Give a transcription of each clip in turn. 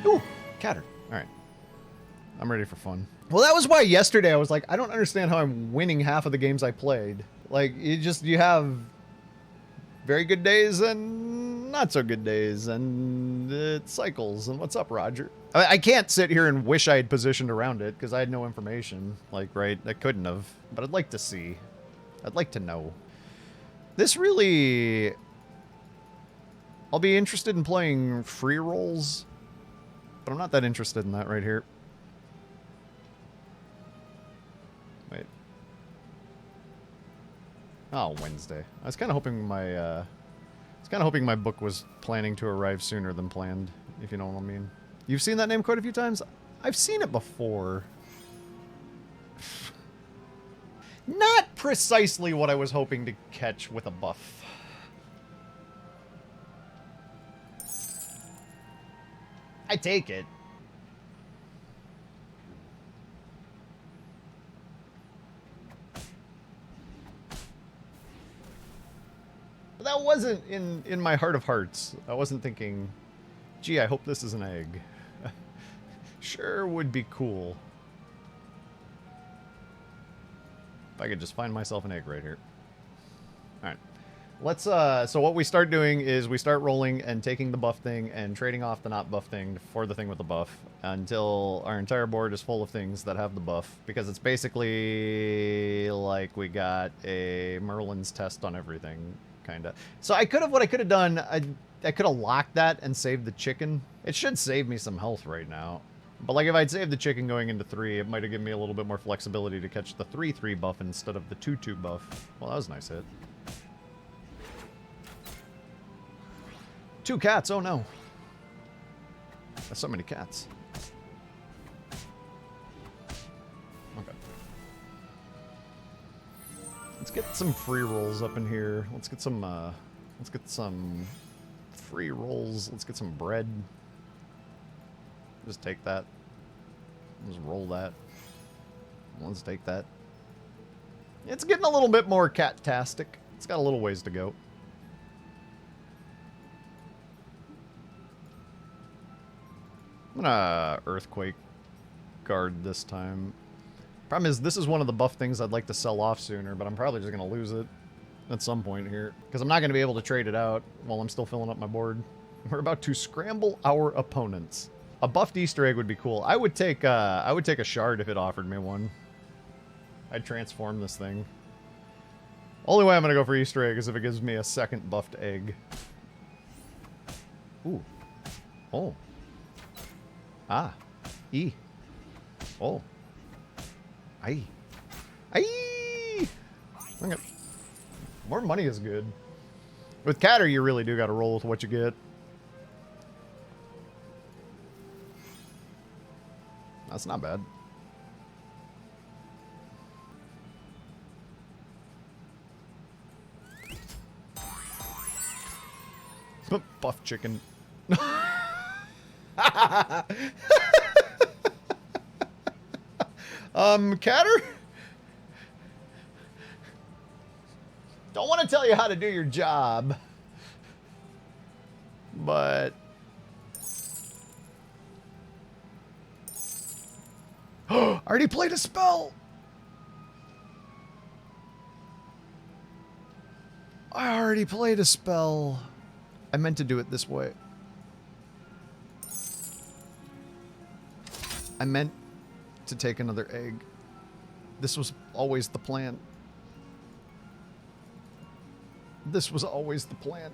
Ooh, Catter. All right. I'm ready for fun. Well, that was why yesterday I was like, I don't understand how I'm winning half of the games I played. Like, you have very good days and not so good days, and it cycles. And what's up, Roger? I can't sit here and wish I had positioned around it because I had no information. Like, right? I couldn't have. But I'd like to see. I'd like to know. This really... I'll be interested in playing free rolls, but I'm not that interested in that right here. Wait. Oh, Wednesday. I was kind of hoping my book was planning to arrive sooner than planned, if you know what I mean. You've seen that name quite a few times? I've seen it before. Not precisely what I was hoping to catch with a buff. I take it. But that wasn't in my heart of hearts. I wasn't thinking, gee, I hope this is an egg. Sure would be cool. If I could just find myself an egg right here. Alright. Let's, so what we start doing is we start rolling and taking the buff thing and trading off the not buff thing for the thing with the buff until our entire board is full of things that have the buff. Because it's basically like we got a Merlin's test on everything, kinda. So what I could have done, I could have locked that and saved the chicken. It should save me some health right now. But like if I'd saved the chicken going into 3, it might have given me a little bit more flexibility to catch the 3/3 buff instead of the 2/2 buff. Well, that was a nice hit. 2 cats, oh no. That's so many cats. Okay. Let's get some free rolls up in here. Let's get some free rolls. Let's get some bread. Just take that. Just roll that. Let's take that. It's getting a little bit more cat-tastic. It's got a little ways to go. I'm gonna Earthquake guard this time. Problem is, this is one of the buff things I'd like to sell off sooner, but I'm probably just gonna lose it at some point here. Because I'm not gonna be able to trade it out while I'm still filling up my board. We're about to scramble our opponents. A buffed Easter egg would be cool. I would take a shard if it offered me one. I'd transform this thing. Only way I'm gonna go for Easter egg is if it gives me a second buffed egg. Ooh. Oh. Ah. E. Oh. Aye. Aye. Okay. More money is good. With Catter, you really do gotta roll with what you get. That's not bad. Buff chicken. Catter? Don't want to tell you how to do your job. But... already played a spell! I already played a spell. I meant to do it this way. I meant to take another egg. This was always the plan. This was always the plan.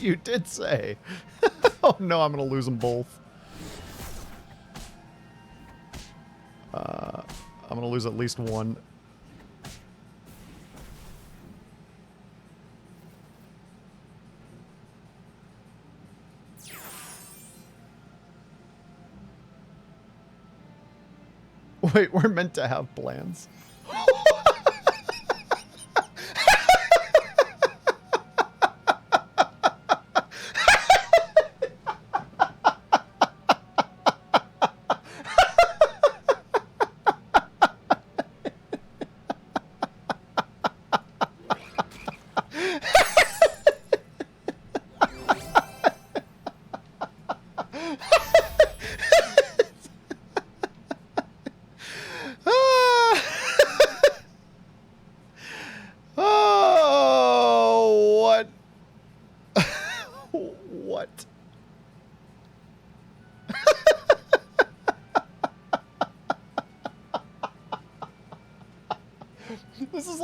You did say. Oh no, I'm gonna lose them both. I'm gonna lose at least one. Wait, we're meant to have plans.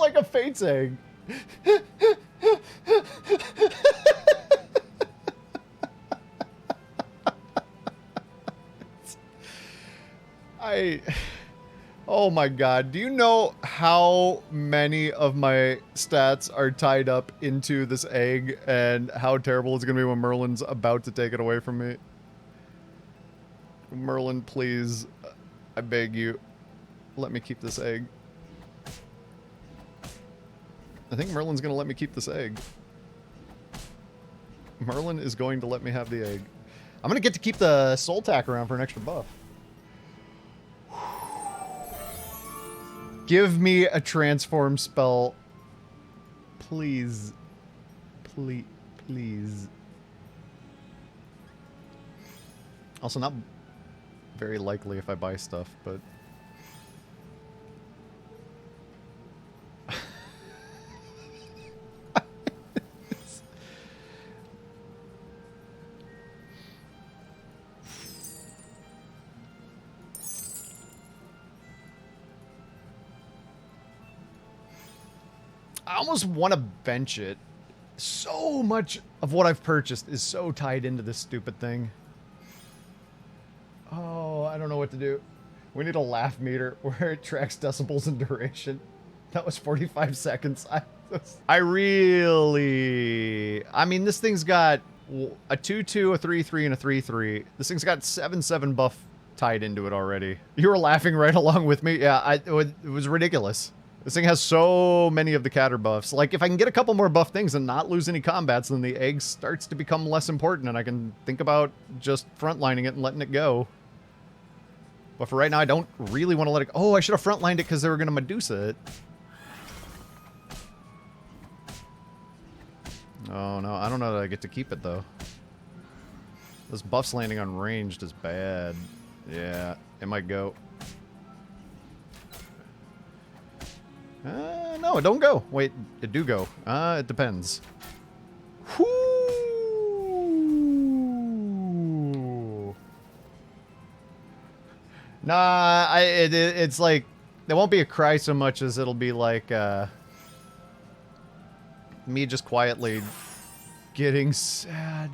like a Fate's egg. Oh my god, do you know how many of my stats are tied up into this egg and how terrible it's gonna be when Merlin's about to take it away from me? Merlin, please, I beg you, let me keep this egg. I think Merlin's gonna let me keep this egg. Merlin is going to let me have the egg. I'm gonna get to keep the soul tack around for an extra buff. Give me a transform spell. Please. Please. Please. Also, not very likely if I buy stuff, but... I almost want to bench it. So much of what I've purchased is so tied into this stupid thing. Oh, I don't know what to do. We need a laugh meter where it tracks decibels and duration. That was 45 seconds. I mean, this thing's got a 2-2, a 3-3, and a 3-3. This thing's got 7-7 buff tied into it already. You were laughing right along with me. Yeah, it was ridiculous. This thing has so many of the Catter buffs. Like, if I can get a couple more buff things and not lose any combats, then the egg starts to become less important, and I can think about just frontlining it and letting it go. But for right now, I don't really want to let it go. Oh, I should have frontlined it because they were going to Medusa it. Oh, no. I don't know that I get to keep it, though. This buff's landing on ranged is bad. Yeah, it might go. No, it don't go. Wait, it do go. It depends. Whoo! Nah, it's like, there won't be a cry so much as it'll be like, me just quietly getting sad.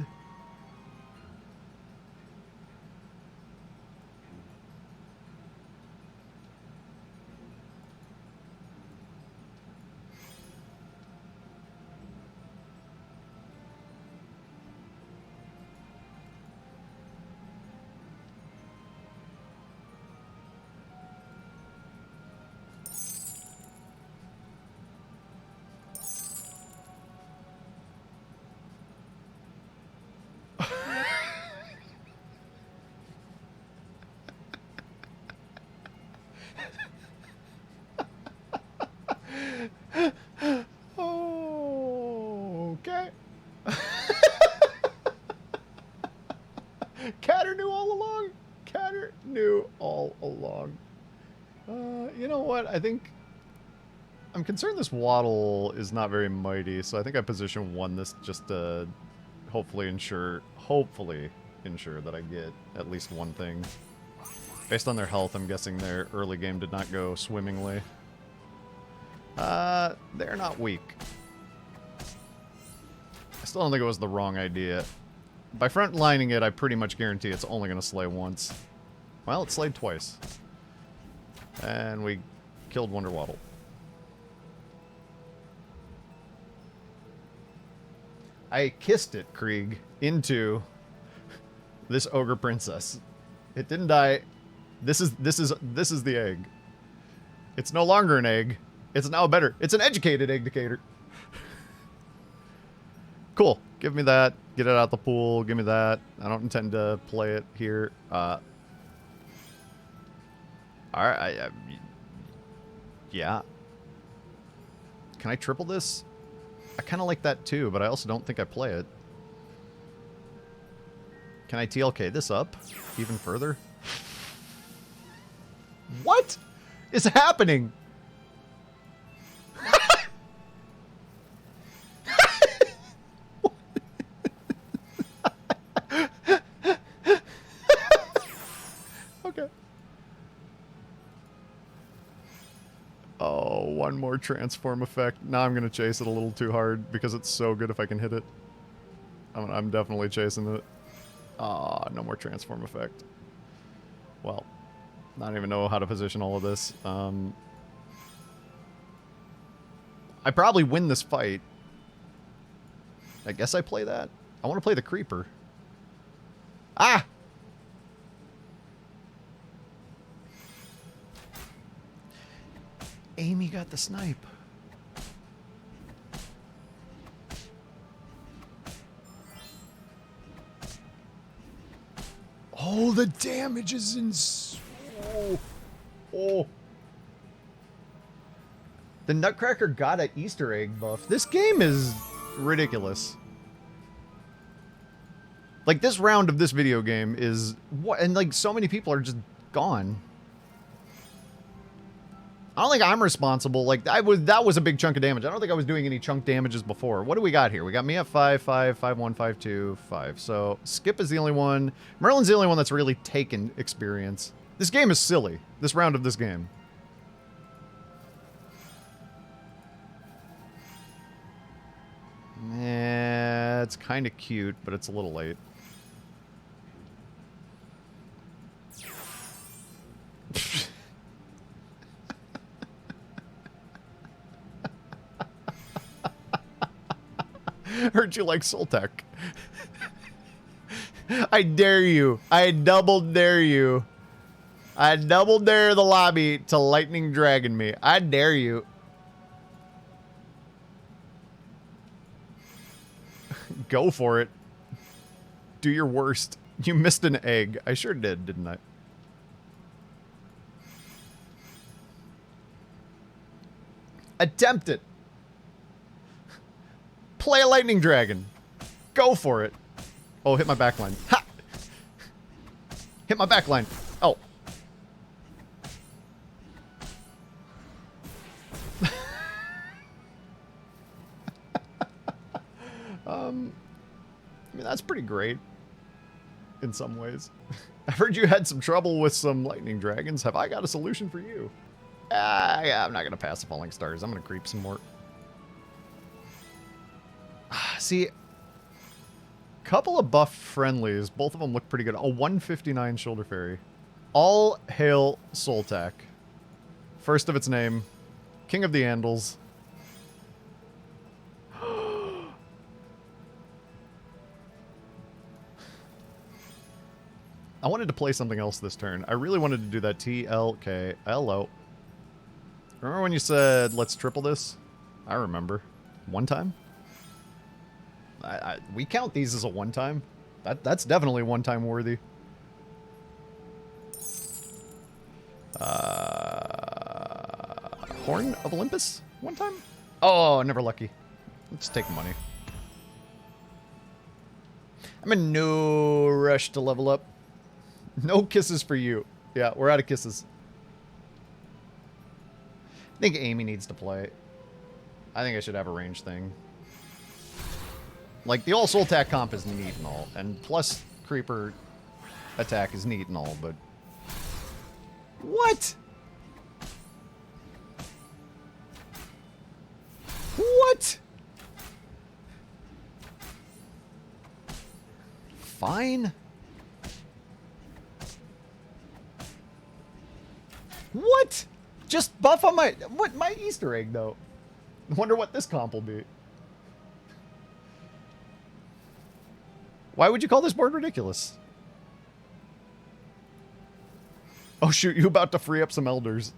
Okay. Catter knew all along. Catter knew all along. You know what? I think I'm concerned this waddle is not very mighty, so I think I position 1 this just to hopefully ensure that I get at least one thing. Based on their health, I'm guessing their early game did not go swimmingly. They're not weak. I still don't think it was the wrong idea. By frontlining it, I pretty much guarantee it's only going to slay once. Well, it slayed twice. And we killed Wonder Waddle. I kissed it, Krieg, into this ogre princess. It didn't die. This is the egg. It's no longer an egg. It's now better. It's an educated egg-dicator. Cool. Give me that. Get it out the pool. Give me that. I don't intend to play it here. Alright. Yeah. Can I triple this? I kind of like that too, but I also don't think I play it. Can I TLK this up even further? What is happening? Okay. Oh, One more transform effect. Now I'm going to chase it a little too hard because it's so good if I can hit it. I'm definitely chasing it. Ah, no more transform effect. Well, I don't even know how to position all of this. I probably win this fight. I guess I play that. I want to play the creeper. Ah! Amy got the snipe. Oh, the damage is oh. Oh. The Nutcracker got an Easter egg buff. This game is ridiculous. Like, this round of this video game is what, and like so many people are just gone. I don't think I'm responsible. Like, that was a big chunk of damage. I don't think I was doing any chunk damages before. What do we got here? We got me at 5, 5, 5, 1, 5, 2, 5. So Skip is the only one. Merlin's the only one that's really taken experience. This game is silly. This round of this game. Yeah, it's kind of cute, but it's a little late. Heard you like Soltec. I dare you. I double dare you. I double dare the lobby to lightning dragon me. I dare you. Go for it. Do your worst. You missed an egg. I sure did, didn't I? Attempt it. Play a lightning dragon. Go for it. Oh, hit my backline. Ha! Hit my backline. Oh. I mean, that's pretty great. In some ways. I've heard you had some trouble with some lightning dragons. Have I got a solution for you? Yeah, I'm not going to pass the falling stars. I'm going to creep some more. See, couple of buff friendlies. Both of them look pretty good. A 159 shoulder fairy. All hail Soltac. First of its name. King of the Andals. I wanted to play something else this turn. I really wanted to do that TLKLO. Remember when you said, let's triple this? I remember. One time? We count these as a one-time. That's definitely one-time worthy. Horn of Olympus? One time? Oh, never lucky. Let's take money. I'm in no rush to level up. No kisses for you. Yeah, we're out of kisses. I think Amy needs to play. I think I should have a range thing. Like, the all soul attack comp is neat and all, and plus creeper attack is neat and all, but... What? What? Fine. What? Just buff on my... What? My Easter egg, though. I wonder what this comp will be. Why would you call this board ridiculous? Oh, shoot. You about to free up some elders.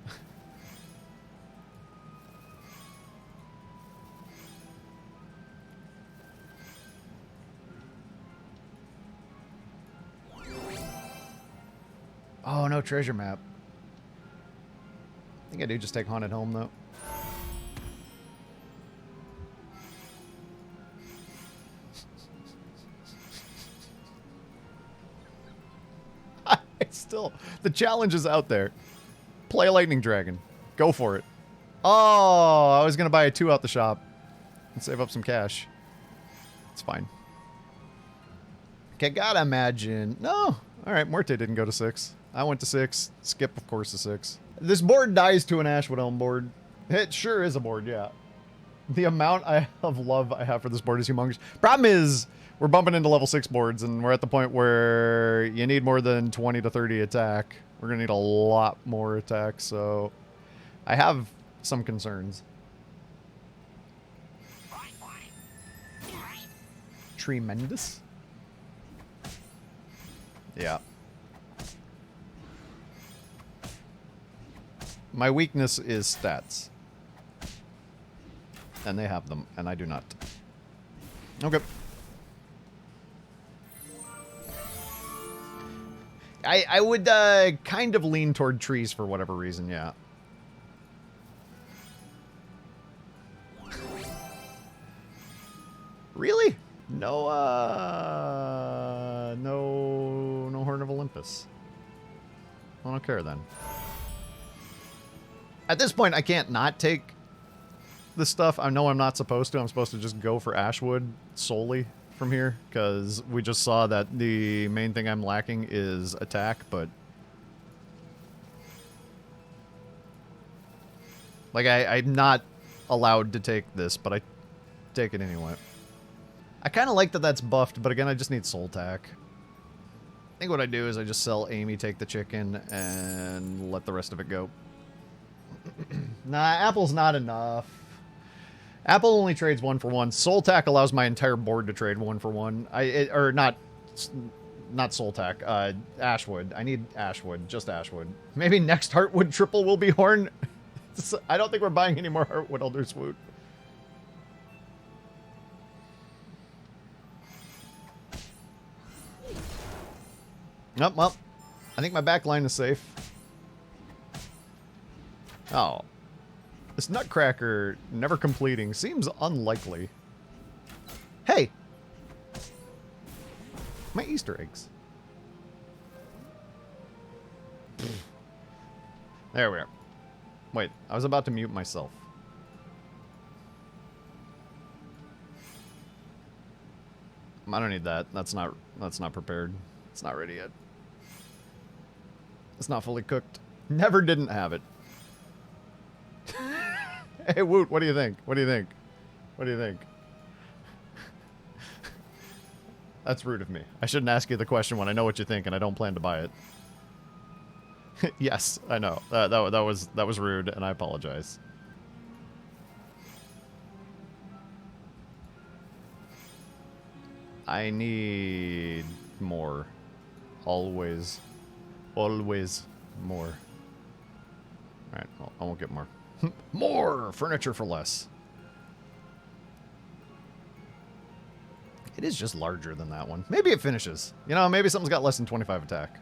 Oh, no treasure map. I think I do just take Haunted Home, though. Still, the challenge is out there. Play a Lightning Dragon. Go for it. Oh, I was going to buy a 2 out the shop and save up some cash. It's fine. Okay, gotta imagine. No. All right, Morte didn't go to 6. I went to 6. Skip, of course, to 6. This board dies to an Ashwood Elm board. It sure is a board, yeah. The amount of love I have for this board is humongous. Problem is, we're bumping into level 6 boards, and we're at the point where you need more than 20 to 30 attack. We're going to need a lot more attack, so I have some concerns. Tremendous. Yeah. My weakness is stats. And they have them, and I do not. Okay. I would kind of lean toward trees for whatever reason, yeah. Really? No, no Horn of Olympus. I don't care then. At this point, I can't not take this stuff. I know I'm not supposed to. I'm supposed to just go for Ashwood solely from here, because we just saw that the main thing I'm lacking is attack, but like I'm not allowed to take this, but I take it anyway. I kind of like that that's buffed, but again, I just need soul tack. I think what I do is I just sell Amy, take the chicken, and let the rest of it go. Nah, apple's not enough. Apple only trades 1 for 1. Soul Tack allows my entire board to trade 1 for 1. Or not Soul Tack. Ashwood. I need Ashwood. Just Ashwood. Maybe next Heartwood triple will be Horn. I don't think we're buying any more Heartwood Elder Swoot. Nope, well, I think my back line is safe. Oh. This Nutcracker never completing seems unlikely. Hey! My Easter eggs. There we are. Wait, I was about to mute myself. I don't need that. That's not prepared. It's not ready yet. It's not fully cooked. Never didn't have it. Hey, Woot, what do you think? What do you think? What do you think? That's rude of me. I shouldn't ask you the question when I know what you think and I don't plan to buy it. Yes, I know. That was rude, and I apologize. I need more. Always. Always more. Alright, well, I won't get more. More furniture for less. It is just larger than that one. Maybe it finishes. You know, maybe something's got less than 25 attack.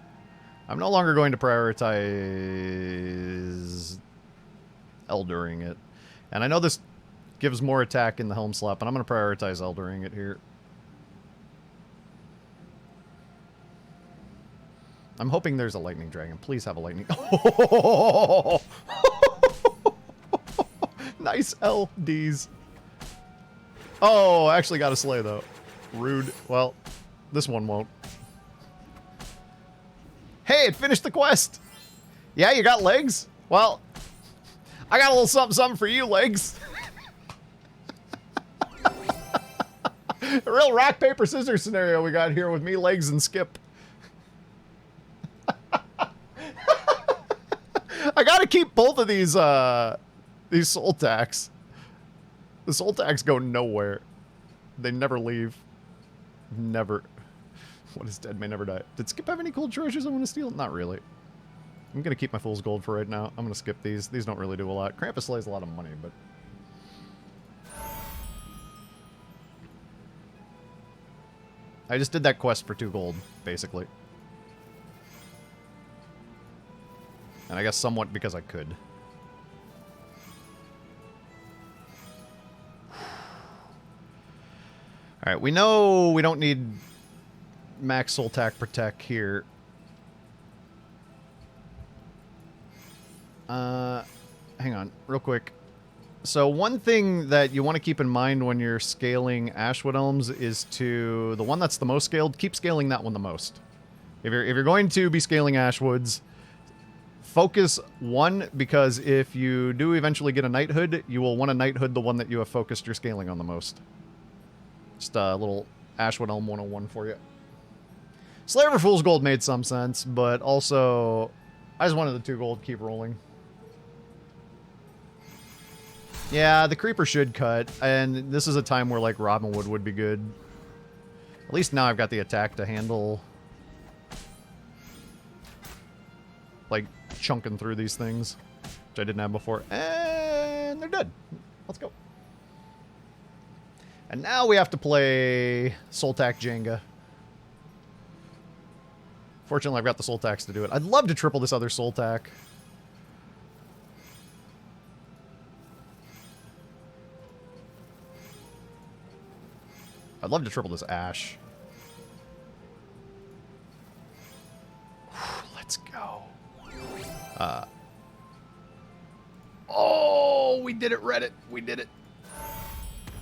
I'm no longer going to prioritize Eldering it. And I know this gives more attack in the Helm Slap, but I'm going to prioritize Eldering it here. I'm hoping there's a Lightning Dragon. Please have a Lightning... Oh! Nice LDs. Oh, I actually got a Slay, though. Rude. Well, this one won't. Hey, it finished the quest! Yeah, you got legs? Well, I got a little something for you, legs. A real rock, paper, scissors scenario we got here with me, legs, and Skip. I gotta keep both of these soul tacks. The soul tacks go nowhere. They never leave. Never. What is dead may never die. Did Skip have any cool treasures I want to steal? Not really. I'm gonna keep my fool's gold for right now. I'm gonna skip these. These don't really do a lot. Krampus slays a lot of money, but... I just did that quest for 2 gold, basically. And I guess somewhat because I could. Alright, we know we don't need max soul tack protect here. Hang on, real quick. So one thing that you want to keep in mind when you're scaling Ashwood Elms is to... The one that's the most scaled, keep scaling that one the most. If you're going to be scaling Ashwoods... Focus 1, because if you do eventually get a knighthood, you will want to knighthood the one that you have focused your scaling on the most. Just a little Ashwood Elm 101 for you. Slayer for Fool's Gold made some sense, but also I just wanted the 2 gold to keep rolling. Yeah, the creeper should cut, and this is a time where like Robin Wood would be good. At least now I've got the attack to handle like chunking through these things, which I didn't have before. And they're dead. Let's go. And now we have to play Soltac Jenga. Fortunately, I've got the Soltacs to do it. I'd love to triple this other Soltac. I'd love to triple this Ash. Let's go. Oh, we did it, Reddit. We did it.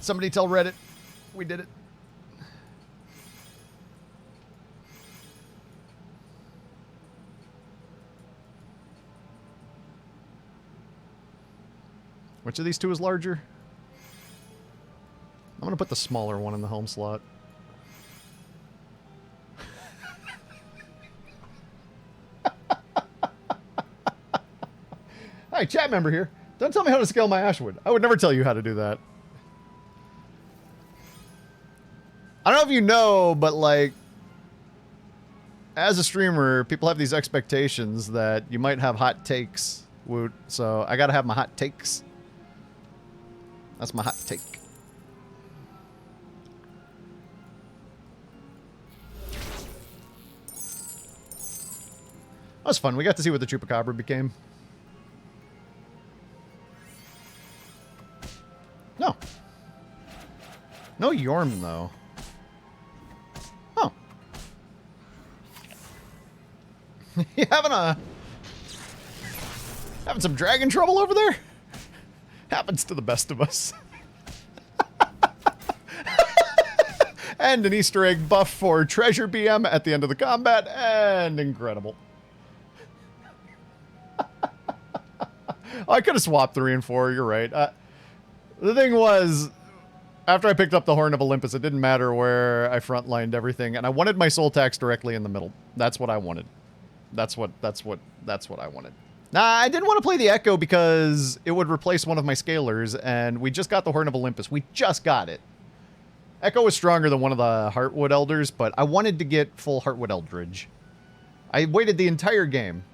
Somebody tell Reddit. We did it. Which of these 2 is larger? I'm going to put the smaller one in the home slot. Hi, chat member here. Don't tell me how to scale my Ashwood. I would never tell you how to do that. I don't know if you know, but like, as a streamer, people have these expectations that you might have hot takes. Woot. So I gotta have my hot takes. That's my hot take. That was fun. We got to see what the Chupacabra became. No. No Yorm, though. Oh. You having some dragon trouble over there? Happens to the best of us. And an Easter egg buff for Treasure BM at the end of the combat, and incredible. I could have swapped 3 and 4, you're right. The thing was, after I picked up the Horn of Olympus, it didn't matter where I frontlined everything, and I wanted my soul tax directly in the middle. That's what I wanted. That's what I wanted. Nah, I didn't want to play the Echo because it would replace one of my scalers, and we just got the Horn of Olympus. We just got it. Echo was stronger than one of the Heartwood Elders, but I wanted to get full Heartwood Eldridge. I waited the entire game